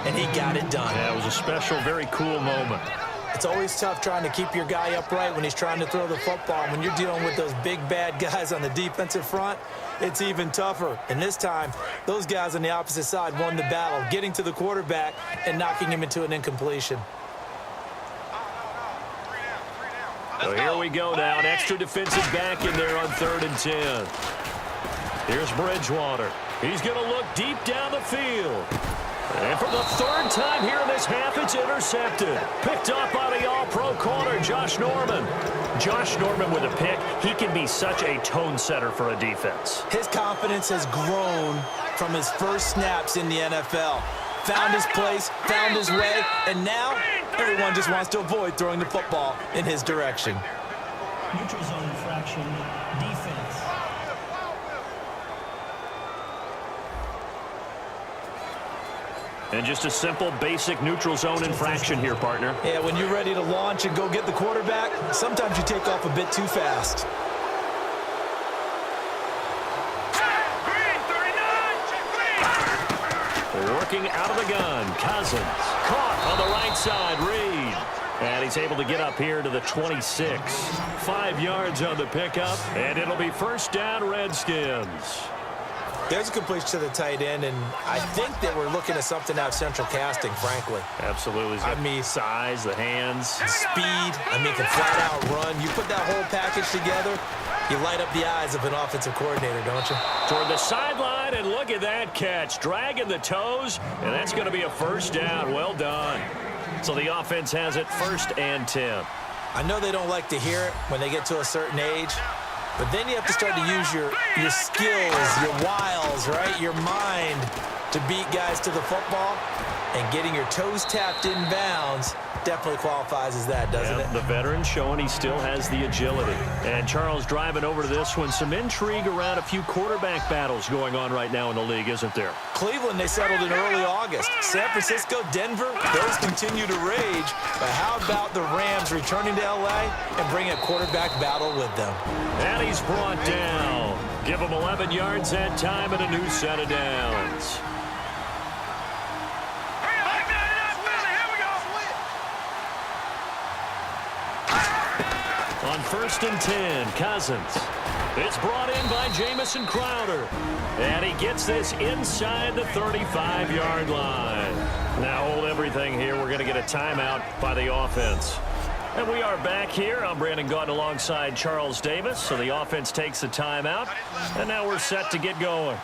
and he got it done. Yeah, it was a special, very cool moment. It's always tough trying to keep your guy upright when he's trying to throw the football. When you're dealing with those big, bad guys on the defensive front, it's even tougher. And this time, those guys on the opposite side won the battle, getting to the quarterback and knocking him into an incompletion. So here we go now. An extra defensive back in there on 3rd and 10. Here's Bridgewater. He's going to look deep down the field. And for the 3rd time here in this half, it's intercepted. Picked up by the all-pro corner, Josh Norman. Josh Norman with a pick. He can be such a tone setter for a defense. His confidence has grown from his first snaps in the NFL. Found his place, found his way, and now everyone just wants to avoid throwing the football in his direction. Neutral zone infraction, defense. And just a simple, basic neutral zone infraction here, partner. Yeah, when you're ready to launch and go get the quarterback, sometimes you take off a bit too fast. Working out of the gun, Cousins. Caught on the right side, Reed. And he's able to get up here to the 26. 5 yards on the pickup, and it'll be 1st down, Redskins. There's a completion to the tight end, and I think that we're looking at something out of central casting, frankly. Absolutely. He's got size, the hands. Speed. I mean, can flat out run. You put that whole package together, you light up the eyes of an offensive coordinator, don't you? Toward the sideline, and look at that catch. Dragging the toes, and that's going to be a 1st down. Well done. So the offense has it 1st and 10. I know they don't like to hear it when they get to a certain age, but then you have to start to use your skills, your wiles, right? Your mind to beat guys to the football. And getting your toes tapped in bounds definitely qualifies as that, doesn't it? The veteran showing he still has the agility. And Charles driving over to this one. Some intrigue around a few quarterback battles going on right now in the league, isn't there? Cleveland, they settled in early August. San Francisco, Denver, those continue to rage. But how about the Rams returning to L.A. and bringing a quarterback battle with them? And he's brought down. Give him 11 yards that time and a new set of downs. On 1st and 10, Cousins. It's brought in by Jamison Crowder. And he gets this inside the 35-yard line. Now hold everything here. We're going to get a timeout by the offense. And we are back here. I'm Brandon Gaunt alongside Charles Davis. So the offense takes the timeout. And now we're set to get going.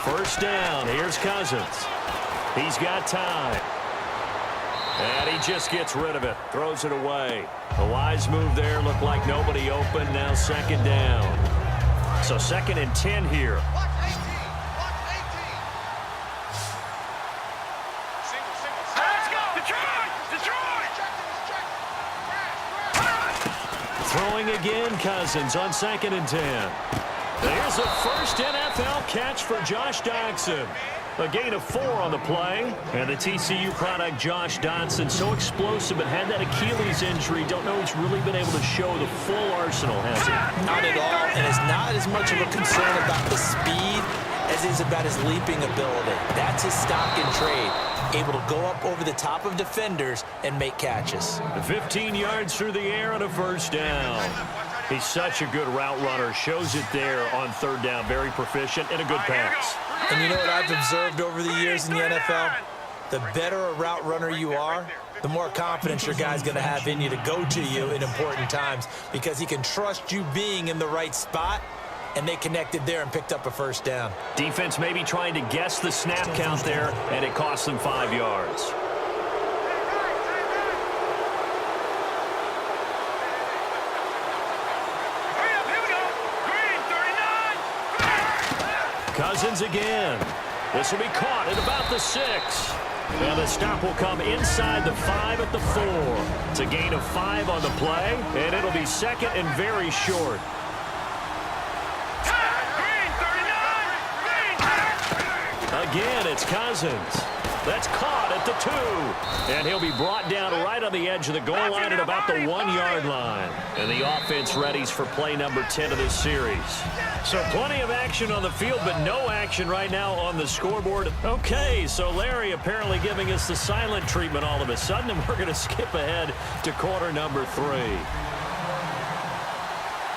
First down, here's Cousins. He's got time. And he just gets rid of it, throws it away. A wise move there, looked like nobody open, now 2nd down. So 2nd and 10 here. Throwing again, Cousins on 2nd and 10. There's a 1st NFL catch for Josh Doctson. A gain of 4 on the play. And the TCU product, Josh Doctson, so explosive, but had that Achilles injury. Don't know he's really been able to show the full arsenal, has he? Not at all, and it's not as much of a concern about the speed as it is about his leaping ability. That's his stock in trade. Able to go up over the top of defenders and make catches. 15 yards through the air on a 1st down. He's such a good route runner. Shows it there on 3rd down. Very proficient and a good pass. And you know what I've observed over the years in the NFL? The better a route runner you are, the more confidence your guy's going to have in you to go to you in important times because he can trust you being in the right spot, and they connected there and picked up a 1st down. Defense maybe trying to guess the snap count there, and it cost them 5 yards. Cousins again. This will be caught at about the 6. And the stop will come inside the 5 at the 4. It's a gain of 5 on the play, and it'll be 2nd and very short. Again, it's Cousins. That's caught at the 2. And he'll be brought down right on the edge of the goal line at about the 1-yard line. And the offense readies for play number 10 of this series. So plenty of action on the field, but no action right now on the scoreboard. Okay, so Larry apparently giving us the silent treatment all of a sudden, and we're going to skip ahead to quarter number 3.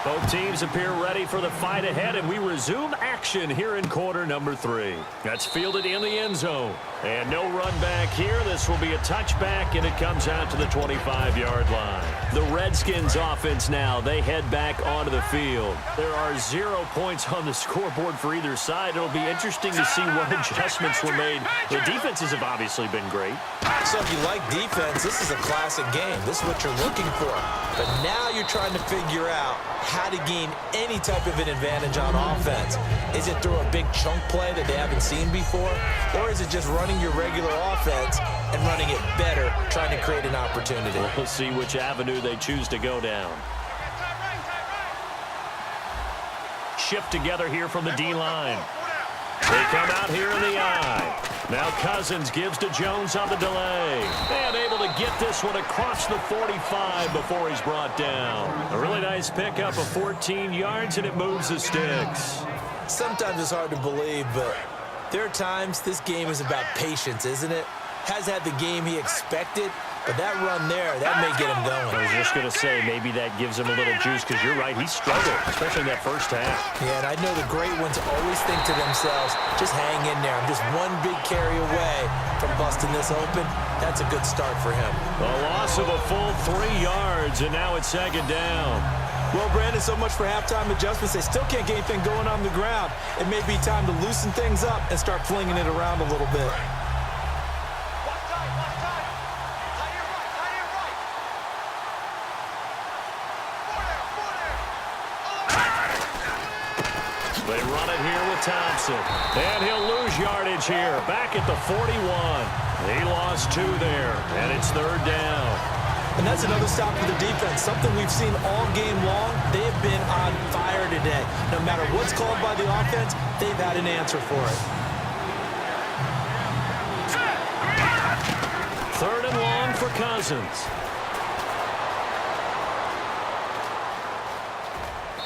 Both teams appear ready for the fight ahead, and we resume action here in quarter number 3. That's fielded in the end zone. And no run back here. This will be a touchback, and it comes out to the 25-yard line. The Redskins offense now, they head back onto the field. There are 0 points on the scoreboard for either side. It'll be interesting to see what adjustments were made. The defenses have obviously been great. So if you like defense, this is a classic game. This is what you're looking for. But now you're trying to figure out how to gain any type of an advantage on offense. Is it through a big chunk play that they haven't seen before? Or is it just running your regular offense and running it better, trying to create an opportunity? We'll see which avenue they choose to go down. Shift together here from the D-line. They come out here in the I. Now Cousins gives to Jones on the delay. And able to get this one across the 45 before he's brought down. A really nice pickup of 14 yards, and it moves the sticks. Sometimes it's hard to believe, but there are times this game is about patience, isn't it? Has had the game he expected, but that run there, that may get him going. I was just going to say, maybe that gives him a little juice, because you're right, he struggled, especially in that first half. Yeah, and I know the great ones always think to themselves, just hang in there. I'm just one big carry away from busting this open. That's a good start for him. A loss of a full 3 yards, and now it's second down. Well, Brandon, so much for halftime adjustments. They still can't get anything going on the ground. It may be time to loosen things up and start flinging it around a little bit. They run it here with Thompson. And he'll lose yardage here. Back at the 41. He lost 2 there. And it's third down. And that's another stop for the defense. Something we've seen all game long. They have been on fire today. No matter what's called by the offense, they've had an answer for it. Third and long for Cousins.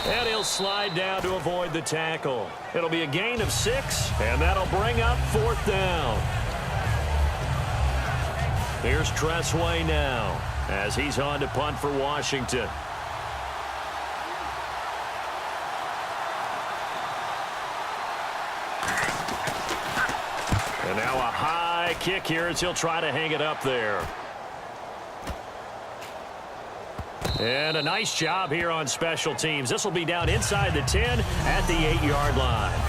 And he'll slide down to avoid the tackle. It'll be a gain of 6, and that'll bring up fourth down. Here's Tressway now, as he's on to punt for Washington. And now a high kick here as he'll try to hang it up there. And a nice job here on special teams. This will be down inside the 10 at the 8-yard line.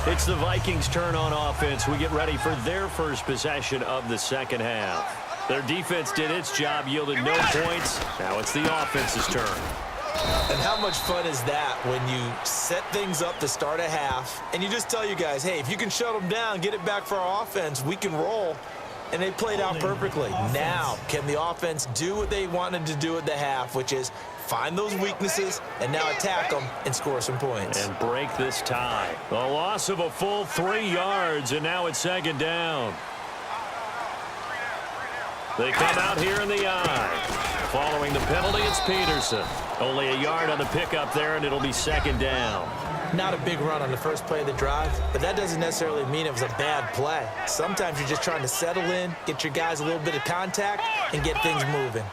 It's the Vikings' turn on offense. We get ready for their first possession of the second half. Their defense did its job, yielded no points. Now it's the offense's turn. And how much fun is that when you set things up to start a half and you just tell you guys, hey, if you can shut them down, get it back for our offense, we can roll. And they played out perfectly. Now, can the offense do what they wanted to do at the half, which is find those weaknesses and now attack them and score some points. And break this tie. A loss of a full 3 yards, and now it's second down. They come out here in the I. Following the penalty, it's Peterson. Only a yard on the pickup there, and it'll be second down. Not a big run on the first play of the drive, but that doesn't necessarily mean it was a bad play. Sometimes you're just trying to settle in, get your guys a little bit of contact, and get things moving.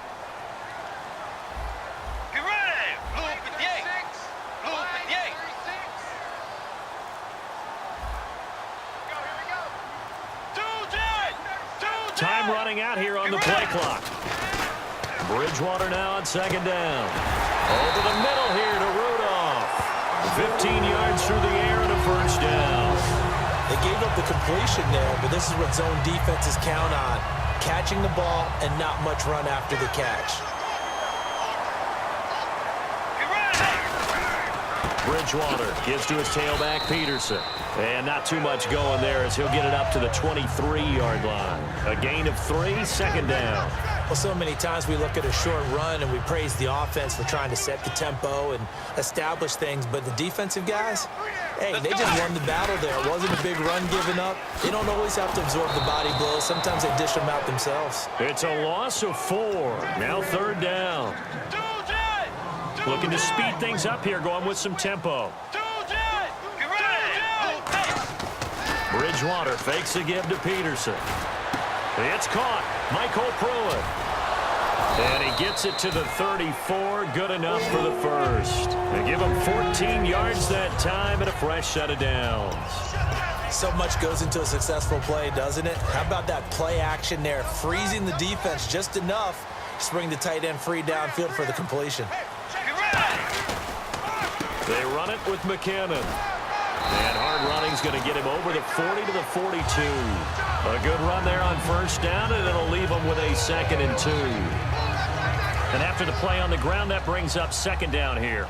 Time running out here on the play clock. Bridgewater now on second down. Over the middle here to Rudolph. 15 yards through the air and a first down. They gave up the completion there, but this is what zone defenses count on. Catching the ball and not much run after the catch. Bridgewater gives to his tailback, Peterson. And not too much going there as he'll get it up to the 23-yard line. A gain of 3, second down. Well, so many times we look at a short run and we praise the offense for trying to set the tempo and establish things, but the defensive guys, Hey, they just won the battle there. It wasn't a big run given up. They don't always have to absorb the body blows. Sometimes they dish them out themselves. It's a loss of 4. Now 3rd down. Looking to speed things up here, going with some tempo. Bridgewater fakes the give to Peterson. It's caught. Michael Pruitt. And he gets it to the 34. Good enough for the first. They give him 14 yards that time and a fresh set of downs. So much goes into a successful play, doesn't it? How about that play action there? Freezing the defense just enough to bring the tight end free downfield for the completion. They run it with McKinnon. And hard running's going to get him over the 40 to the 42. A good run there on 1st down, and it'll leave him with a 2nd and 2. And after the play on the ground, that brings up 2nd down here.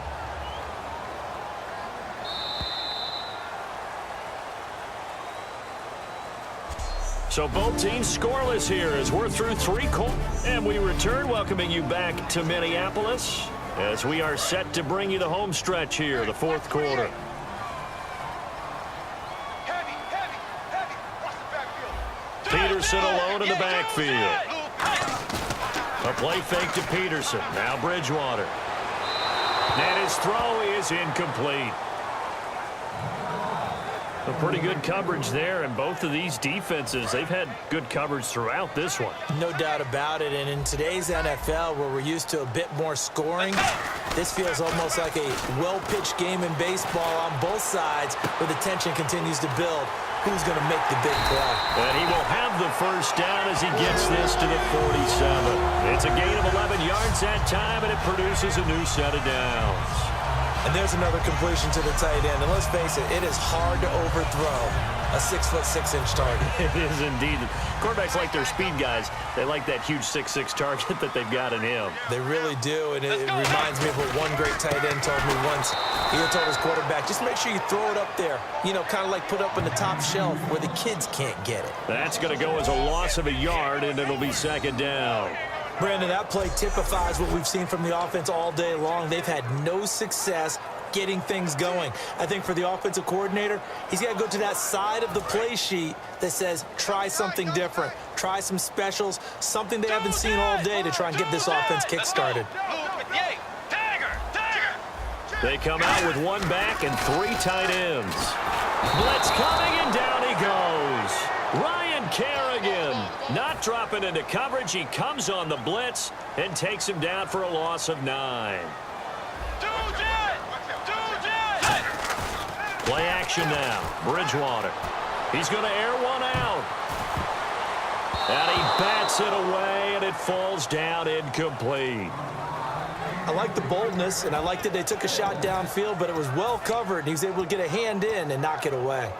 So both teams scoreless here as we're through 3 quarters. And we return, welcoming you back to Minneapolis as we are set to bring you the home stretch here, the 4th quarter. Peterson alone in the backfield. A play fake to Peterson. Now Bridgewater. And his throw is incomplete. A pretty good coverage there, and both of these defenses, they've had good coverage throughout this one. No doubt about it, and in today's NFL, where we're used to a bit more scoring, this feels almost like a well-pitched game in baseball on both sides, where the tension continues to build. Who's going to make the big play? And he will have the 1st down as he gets this to the 47. It's a gain of 11 yards that time, and it produces a new set of downs. And there's another completion to the tight end. And let's face it, it is hard to overthrow a 6'6" target. It is indeed. Quarterbacks like their speed guys. They like that huge 6'6" target that they've got in him. They really do, and it reminds me of what one great tight end told me once. He had told his quarterback, just make sure you throw it up there. You know, kind of like put up on the top shelf where the kids can't get it. That's going to go as a loss of a yard, and it'll be 2nd down. Brandon, that play typifies what we've seen from the offense all day long. They've had no success getting things going. I think for the offensive coordinator, he's got to go to that side of the play sheet that says try something different, try some specials, something they haven't seen all day to try and get this offense kick-started. They come out with 1 back and 3 tight ends. Blitz coming, and down he goes. Ryan Kerrigan not dropping into coverage. He comes on the blitz and takes him down for a loss of 9. Play action now. Bridgewater. He's going to air one out. And he bats it away, and it falls down incomplete. I like the boldness, and I like that they took a shot downfield, but it was well covered, and he was able to get a hand in and knock it away.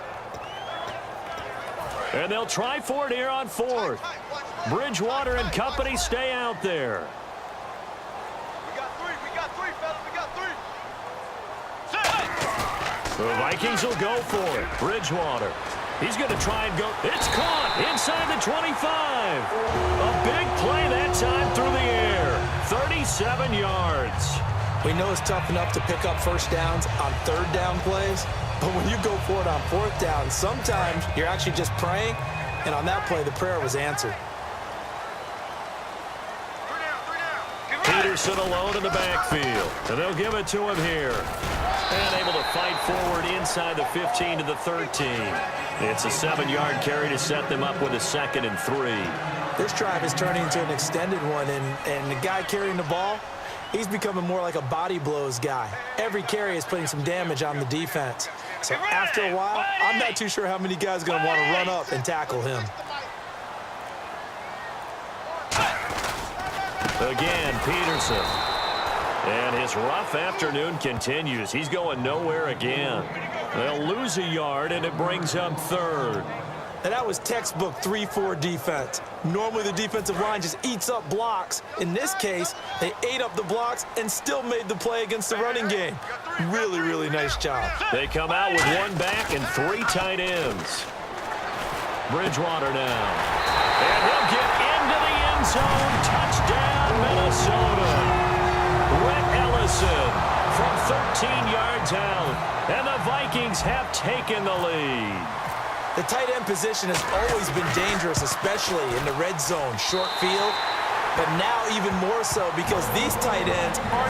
And they'll try for it here on 4th. Bridgewater and company stay out there. We got 3, fellas. We got 3. The Vikings will go for it. Bridgewater. He's going to try and go. It's caught inside the 25. A big play that time through the air. 37 yards. We know it's tough enough to pick up 1st downs on 3rd down plays, but when you go for it on 4th down, sometimes you're actually just praying, and on that play, the prayer was answered. Peterson alone in the backfield, and they'll give it to him here. And able to fight forward inside the 15 to the 13. It's a 7-yard carry to set them up with a 2nd and 3. This drive is turning into an extended one, and the guy carrying the ball, he's becoming more like a body blows guy. Every carry is putting some damage on the defense. So after a while, I'm not too sure how many guys are going to want to run up and tackle him. Again, Peterson. And his rough afternoon continues. He's going nowhere again. They'll lose a yard, and it brings up 3rd. And that was textbook 3-4 defense. Normally the defensive line just eats up blocks. In this case, they ate up the blocks and still made the play against the running game. Really, really nice job. They come out with 1 back and 3 tight ends. Bridgewater now. And he'll get into the end zone. Touchdown, Minnesota. Rhett Ellison from 13 yards out, and the Vikings have taken the lead. The tight end position has always been dangerous, especially in the red zone, short field, but now even more so because these tight ends aren't